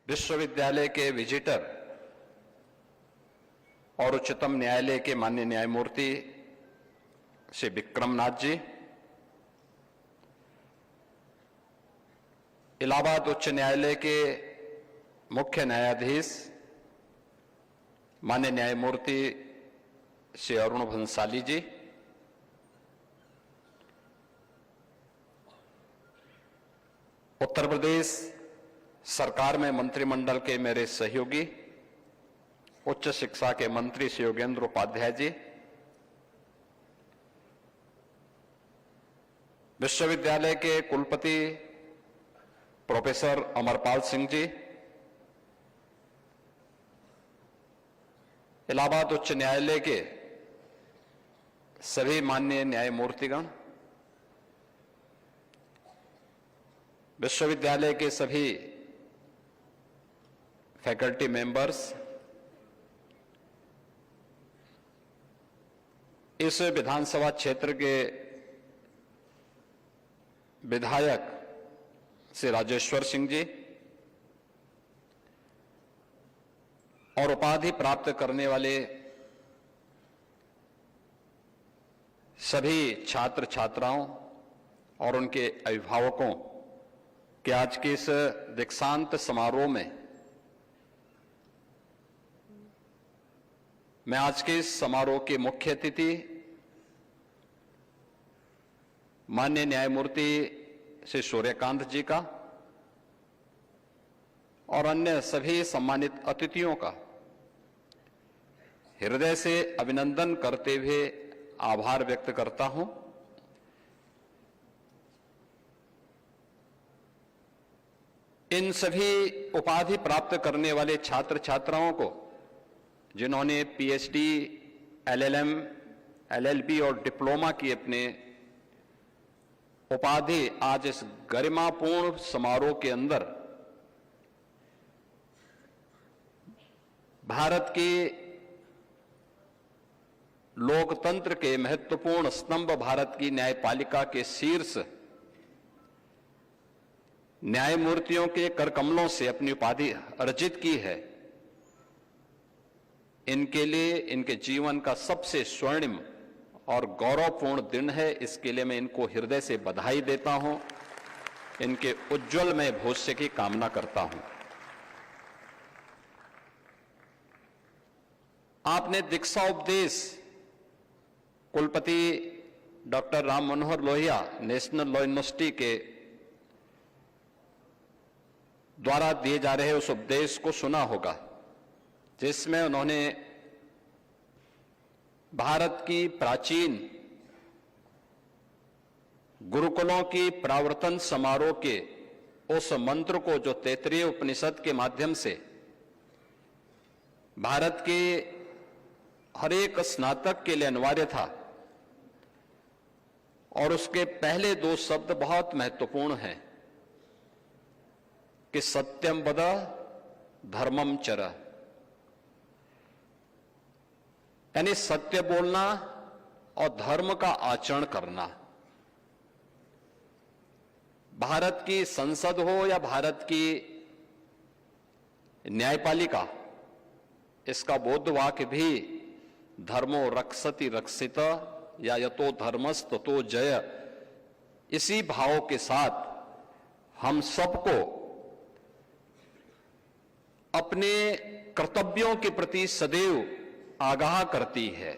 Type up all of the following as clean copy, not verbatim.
विश्वविद्यालय के विजिटर और उच्चतम न्यायालय के माननीय न्यायमूर्ति श्री विक्रमनाथ जी, इलाहाबाद उच्च न्यायालय के मुख्य न्यायाधीश माननीय न्यायमूर्ति श्री अरुण भंसाली जी, उत्तर प्रदेश सरकार में मंत्रिमंडल के मेरे सहयोगी उच्च शिक्षा के मंत्री श्री योगेंद्र उपाध्याय जी, विश्वविद्यालय के कुलपति प्रोफेसर अमरपाल सिंह जी, इलाहाबाद उच्च न्यायालय के सभी माननीय न्यायमूर्तिगण, विश्वविद्यालय के सभी फैकल्टी मेंबर्स, इस विधानसभा क्षेत्र के विधायक श्री राजेश्वर सिंह जी और उपाधि प्राप्त करने वाले सभी छात्र छात्राओं और उनके अभिभावकों के आज के इस दीक्षांत समारोह में मैं आज के इस समारोह के मुख्य अतिथि माननीय न्यायमूर्ति श्री सूर्यकांत जी का और अन्य सभी सम्मानित अतिथियों का हृदय से अभिनंदन करते हुए आभार व्यक्त करता हूं। इन सभी उपाधि प्राप्त करने वाले छात्र छात्राओं को, जिन्होंने पीएचडी, एलएलएम, एलएलबी और डिप्लोमा की अपने उपाधि आज इस गरिमापूर्ण समारोह के अंदर भारत की लोकतंत्र के महत्वपूर्ण स्तंभ भारत की न्यायपालिका के शीर्ष न्यायमूर्तियों के करकमलों से अपनी उपाधि अर्जित की है, इनके लिए इनके जीवन का सबसे स्वर्णिम और गौरवपूर्ण दिन है। इसके लिए मैं इनको हृदय से बधाई देता हूं, इनके उज्जवलमय भविष्य की कामना करता हूं। आपने दीक्षा उपदेश कुलपति doctor Ram Manohar Lohia national law university के द्वारा दिए जा रहे उस उपदेश को सुना होगा, जिसमें उन्होंने भारत की प्राचीन गुरुकुलों की प्रावर्तन समारोह के उस मंत्र को, जो तैत्तिरीय उपनिषद के माध्यम से भारत के हर एक स्नातक के लिए अनिवार्य था, और उसके पहले दो शब्द बहुत महत्वपूर्ण हैं कि सत्यम वद धर्मम चर, यानी सत्य बोलना और धर्म का आचरण करना। भारत की संसद हो या भारत की न्यायपालिका, इसका बौद्ध वाक्य भी धर्मो रक्षति रक्षित या यतो धर्मस् ततो जय, इसी भाव के साथ हम सबको अपने कर्तव्यों के प्रति सदैव आगाह करती है।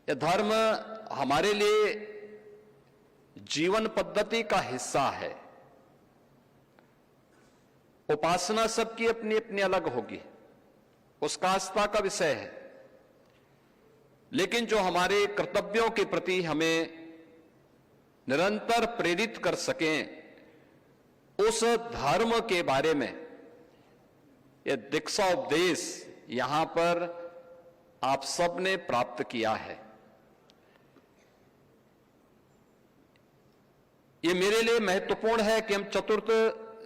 यह धर्म हमारे लिए जीवन पद्धति का हिस्सा है। उपासना सबकी अपनी अपनी अलग होगी, उसका आस्था का विषय है, लेकिन जो हमारे कर्तव्यों के प्रति हमें निरंतर प्रेरित कर सकें, उस धर्म के बारे में यह दीक्षा उपदेश यहां पर आप सबने प्राप्त किया है। यह मेरे लिए महत्वपूर्ण है कि हम चतुर्थ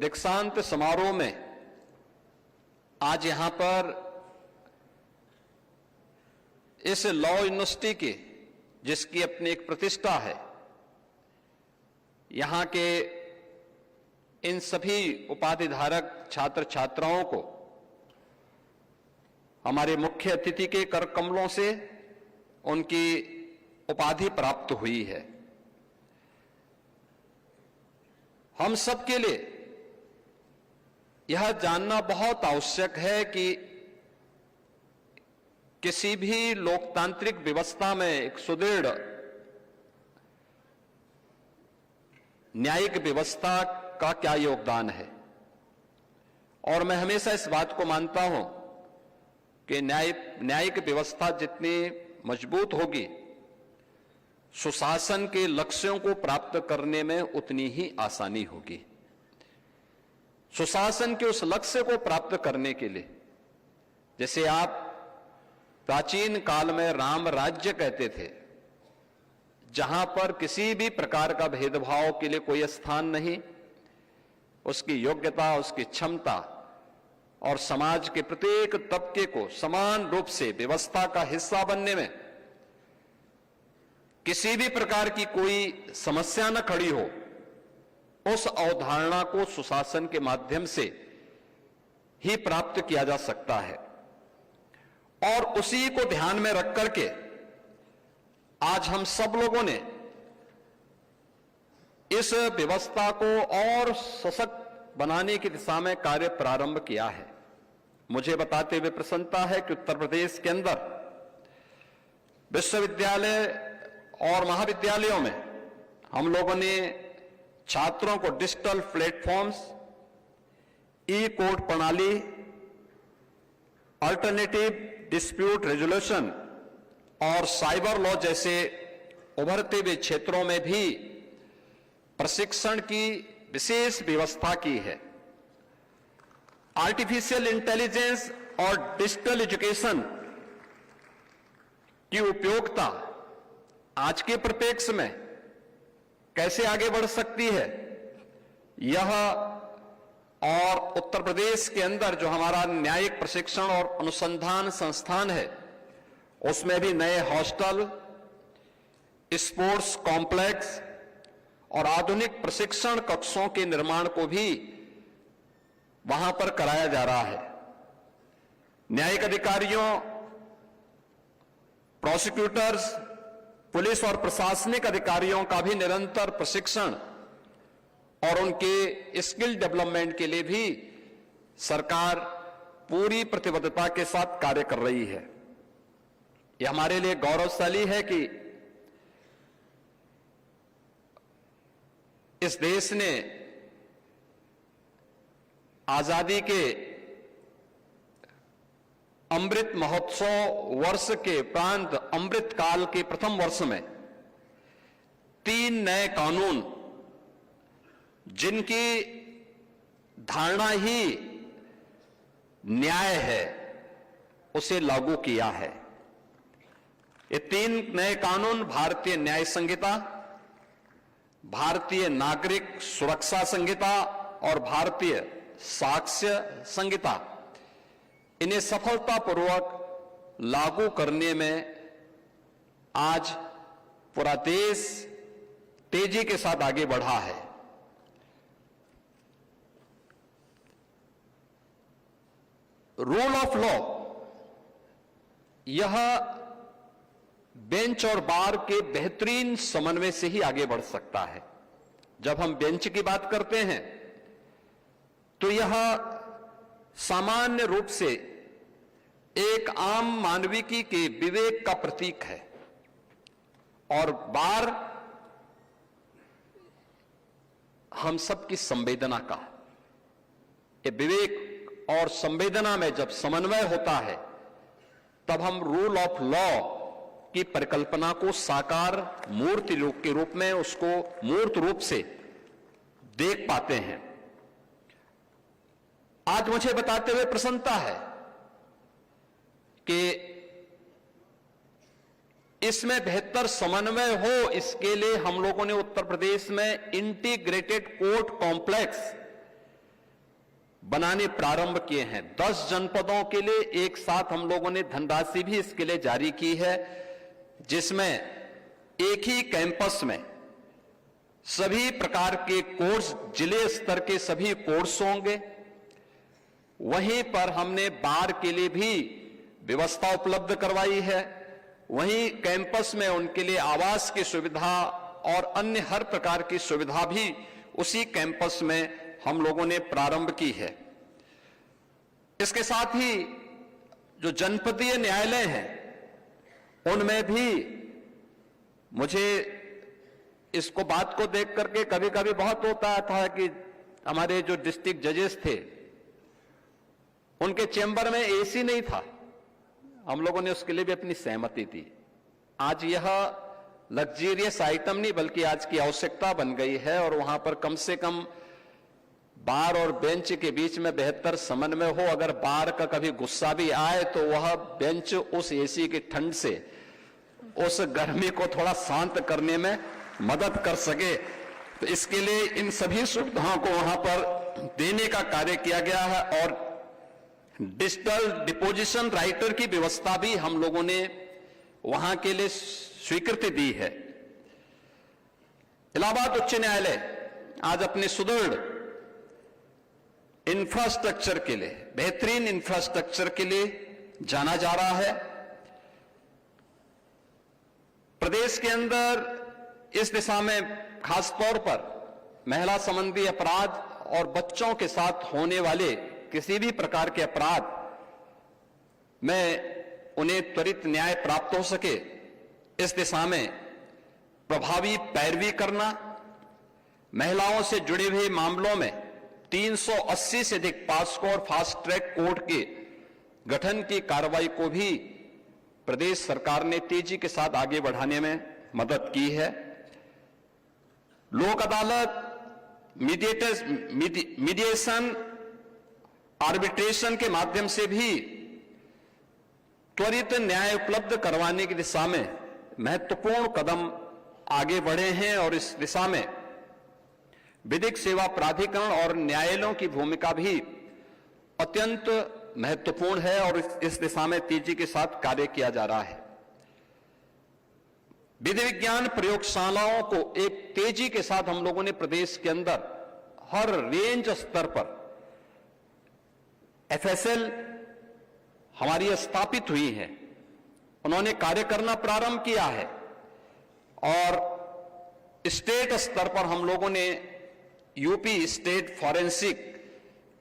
दीक्षांत समारोह में आज यहां पर इस लॉ यूनिवर्सिटी की, जिसकी अपनी एक प्रतिष्ठा है, यहां के इन सभी उपाधिधारक छात्र छात्राओं को हमारे मुख्य अतिथि के कर कमलों से उनकी उपाधि प्राप्त हुई है। हम सबके लिए यह जानना बहुत आवश्यक है कि किसी भी लोकतांत्रिक व्यवस्था में एक सुदृढ़ न्यायिक व्यवस्था का क्या योगदान है। और मैं हमेशा इस बात को मानता हूं कि न्यायिक व्यवस्था जितनी मजबूत होगी, सुशासन के लक्ष्यों को प्राप्त करने में उतनी ही आसानी होगी। सुशासन के उस लक्ष्य को प्राप्त करने के लिए, जैसे आप प्राचीन काल में राम राज्य कहते थे, जहां पर किसी भी प्रकार का भेदभाव के लिए कोई स्थान नहीं, उसकी योग्यता, उसकी क्षमता और समाज के प्रत्येक तबके को समान रूप से व्यवस्था का हिस्सा बनने में किसी भी प्रकार की कोई समस्या न खड़ी हो, उस अवधारणा को सुशासन के माध्यम से ही प्राप्त किया जा सकता है। और उसी को ध्यान में रख करके आज हम सब लोगों ने इस व्यवस्था को और सशक्त बनाने की दिशा में कार्य प्रारंभ किया है। मुझे बताते हुए प्रसन्नता है कि उत्तर प्रदेश के अंदर विश्वविद्यालय और महाविद्यालयों में हम लोगों ने छात्रों को डिजिटल प्लेटफॉर्म्स, ई कोर्ट प्रणाली, अल्टरनेटिव डिस्प्यूट रेजोल्यूशन और साइबर लॉ जैसे उभरते हुए क्षेत्रों में भी प्रशिक्षण की विशेष व्यवस्था की है। आर्टिफिशियल इंटेलिजेंस और डिजिटल एजुकेशन की उपयोगिता आज के परिप्रेक्ष्य में कैसे आगे बढ़ सकती है, यह और उत्तर प्रदेश के अंदर जो हमारा न्यायिक प्रशिक्षण और अनुसंधान संस्थान है, उसमें भी नए हॉस्टल, स्पोर्ट्स कॉम्प्लेक्स और आधुनिक प्रशिक्षण कक्षों के निर्माण को भी वहां पर कराया जा रहा है। न्यायिक अधिकारियों, प्रोसिक्यूटर्स, पुलिस और प्रशासनिक अधिकारियों का भी निरंतर प्रशिक्षण और उनके स्किल डेवलपमेंट के लिए भी सरकार पूरी प्रतिबद्धता के साथ कार्य कर रही है। यह हमारे लिए गौरवशाली है कि इस देश ने आजादी के अमृत महोत्सव वर्ष के उपरांत अमृत काल के प्रथम वर्ष में 3 नए कानून, जिनकी धारणा ही न्याय है, उसे लागू किया है। ये 3 नए कानून भारतीय न्याय संहिता, भारतीय नागरिक सुरक्षा संहिता और भारतीय साक्ष्य संहिता, इन्हें सफलतापूर्वक लागू करने में आज पूरा देश तेजी के साथ आगे बढ़ा है। रूल ऑफ लॉ, यह बेंच और बार के बेहतरीन समन्वय से ही आगे बढ़ सकता है। जब हम बेंच की बात करते हैं तो यह सामान्य रूप से एक आम मानविकी के विवेक का प्रतीक है, और बार हम सबकी संवेदना का। ये विवेक और संवेदना में जब समन्वय होता है, तब हम रूल ऑफ लॉ की परिकल्पना को साकार मूर्ति के रूप में, उसको मूर्त रूप से देख पाते हैं। आज मुझे बताते हुए प्रसन्नता है कि इसमें बेहतर समन्वय हो, इसके लिए हम लोगों ने उत्तर प्रदेश में इंटीग्रेटेड कोर्ट कॉम्प्लेक्स बनाने प्रारंभ किए हैं। 10 जनपदों के लिए एक साथ हम लोगों ने धनराशि भी इसके लिए जारी की है, जिसमें एक ही कैंपस में सभी प्रकार के कोर्स, जिले स्तर के सभी कोर्स होंगे। वहीं पर हमने बार के लिए भी व्यवस्था उपलब्ध करवाई है। वहीं कैंपस में उनके लिए आवास की सुविधा और अन्य हर प्रकार की सुविधा भी उसी कैंपस में हम लोगों ने प्रारंभ की है। इसके साथ ही जो जनपदीय न्यायालय हैं उनमें भी मुझे इसको बात को देख करके कभी कभी बहुत होता था कि हमारे जो डिस्ट्रिक्ट जजेस थे उनके चेंबर में एसी नहीं था। हम लोगों ने उसके लिए भी अपनी सहमति दी। आज यह लग्जरियस आइटम नहीं बल्कि आज की आवश्यकता बन गई है और वहां पर कम से कम बार और बेंच के बीच में बेहतर समन्वय हो। अगर बार का कभी गुस्सा भी आए तो वह बेंच उस एसी की ठंड से उस गर्मी को थोड़ा शांत करने में मदद कर सके। तो इसके लिए इन सभी सुविधाओं को वहां पर देने का कार्य किया गया है और डिजिटल डिपोजिशन राइटर की व्यवस्था भी हम लोगों ने वहां के लिए स्वीकृति दी है। इलाहाबाद उच्च न्यायालय आज अपने सुदृढ़ इंफ्रास्ट्रक्चर के लिए, बेहतरीन इंफ्रास्ट्रक्चर के लिए जाना जा रहा है। प्रदेश के अंदर इस दिशा में खासतौर पर महिला संबंधी अपराध और बच्चों के साथ होने वाले किसी भी प्रकार के अपराध में उन्हें त्वरित न्याय प्राप्त हो सके, इस दिशा में प्रभावी पैरवी करना, महिलाओं से जुड़े हुए मामलों में 380 से अधिक पास्को और फास्ट ट्रैक कोर्ट के गठन की कार्रवाई को भी प्रदेश सरकार ने तेजी के साथ आगे बढ़ाने में मदद की है। लोक अदालत, मीडिएशन, आर्बिट्रेशन के माध्यम से भी त्वरित न्याय उपलब्ध करवाने की दिशा में महत्वपूर्ण कदम आगे बढ़े हैं और इस दिशा में विधिक सेवा प्राधिकरण और न्यायालयों की भूमिका भी अत्यंत महत्वपूर्ण है और इस दिशा में तेजी के साथ कार्य किया जा रहा है। विधि विज्ञान प्रयोगशालाओं को एक तेजी के साथ हम लोगों ने प्रदेश के अंदर हर रेंज स्तर पर एफएसएल हमारी स्थापित हुई है, उन्होंने कार्य करना प्रारंभ किया है और स्टेट स्तर पर हम लोगों ने यूपी स्टेट फॉरेंसिक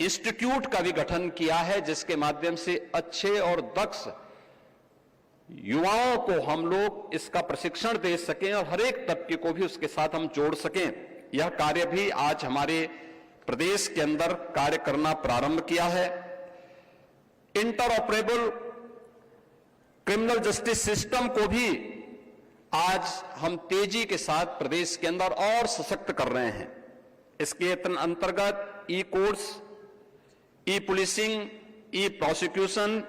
इंस्टीट्यूट का भी गठन किया है, जिसके माध्यम से अच्छे और दक्ष युवाओं को हम लोग इसका प्रशिक्षण दे सकें और हर एक तबके को भी उसके साथ हम जोड़ सकें। यह कार्य भी आज हमारे प्रदेश के अंदर कार्य करना प्रारंभ किया है। इंटरऑपरेबल क्रिमिनल जस्टिस सिस्टम को भी आज हम तेजी के साथ प्रदेश के अंदर और सशक्त कर रहे हैं। इसके अंतर्गत ई कोर्ट्स, ई पुलिसिंग, ई प्रोसिक्यूशन,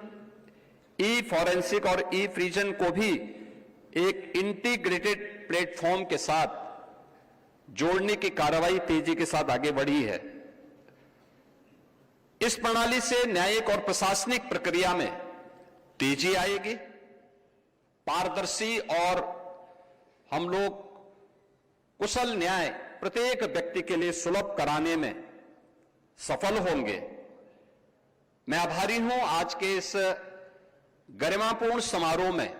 ई फॉरेंसिक और ई प्रिजन को भी एक इंटीग्रेटेड प्लेटफॉर्म के साथ जोड़ने की कार्रवाई तेजी के साथ आगे बढ़ी है। इस प्रणाली से न्यायिक और प्रशासनिक प्रक्रिया में तेजी आएगी, पारदर्शी और हम लोग कुशल न्याय प्रत्येक व्यक्ति के लिए सुलभ कराने में सफल होंगे। मैं आभारी हूं आज के इस गरिमापूर्ण समारोह में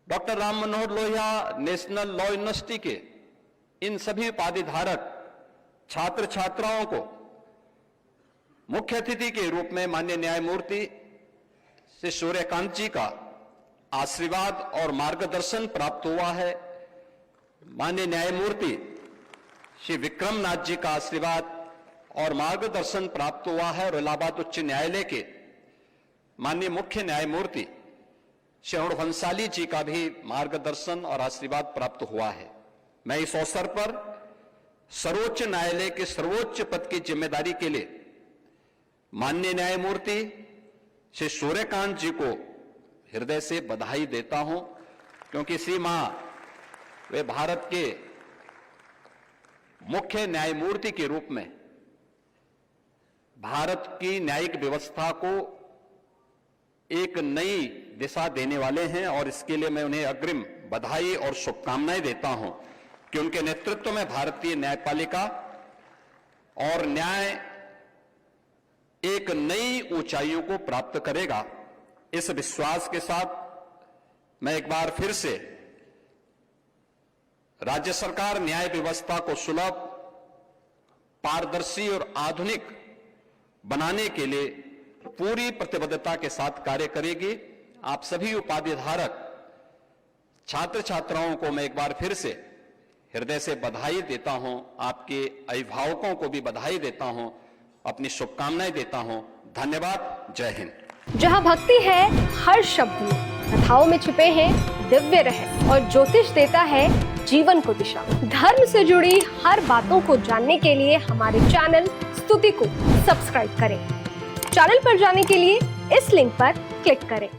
doctor Ram Manohar Lohia national law university के इन सभी उपाधिधारक छात्र छात्राओं को मुख्य अतिथि के रूप में माननीय न्यायमूर्ति श्री सूर्यकांत जी का आशीर्वाद और मार्गदर्शन प्राप्त हुआ है। माननीय न्यायमूर्ति श्री विक्रम नाथ जी का आशीर्वाद और मार्गदर्शन प्राप्त हुआ है और इलाहाबाद उच्च न्यायालय के माननीय मुख्य न्यायमूर्ति श्री अरुण भंसाली जी का भी मार्गदर्शन और आशीर्वाद प्राप्त हुआ है। मैं इस अवसर पर सर्वोच्च न्यायालय के सर्वोच्च पद की जिम्मेदारी के लिए माननीय न्यायमूर्ति श्री सूर्यकांत जी को हृदय से बधाई देता हूं, क्योंकि श्री मां वे भारत के मुख्य न्यायमूर्ति के रूप में भारत की न्यायिक व्यवस्था को एक नई दिशा देने वाले हैं और इसके लिए मैं उन्हें अग्रिम बधाई और शुभकामनाएं देता हूं। कि उनके नेतृत्व में भारतीय न्यायपालिका और न्याय एक नई ऊंचाइयों को प्राप्त करेगा। इस विश्वास के साथ मैं एक बार फिर से राज्य सरकार न्याय व्यवस्था को सुलभ, पारदर्शी और आधुनिक बनाने के लिए पूरी प्रतिबद्धता के साथ कार्य करेगी। आप सभी उपाधि धारक छात्र छात्राओं को मैं एक बार फिर से हृदय से बधाई देता हूं, आपके अभिभावकों को भी बधाई देता हूं, अपनी शुभकामनाएं देता हूं। धन्यवाद। जय हिंद। जहां भक्ति है हर शब्द में, कथाओं में छुपे हैं दिव्य रहस्य और ज्योतिष देता है जीवन को दिशा। धर्म से जुड़ी हर बातों को जानने के लिए हमारे चैनल स्तुति को सब्सक्राइब करें। चैनल पर जाने के लिए इस लिंक पर क्लिक करें।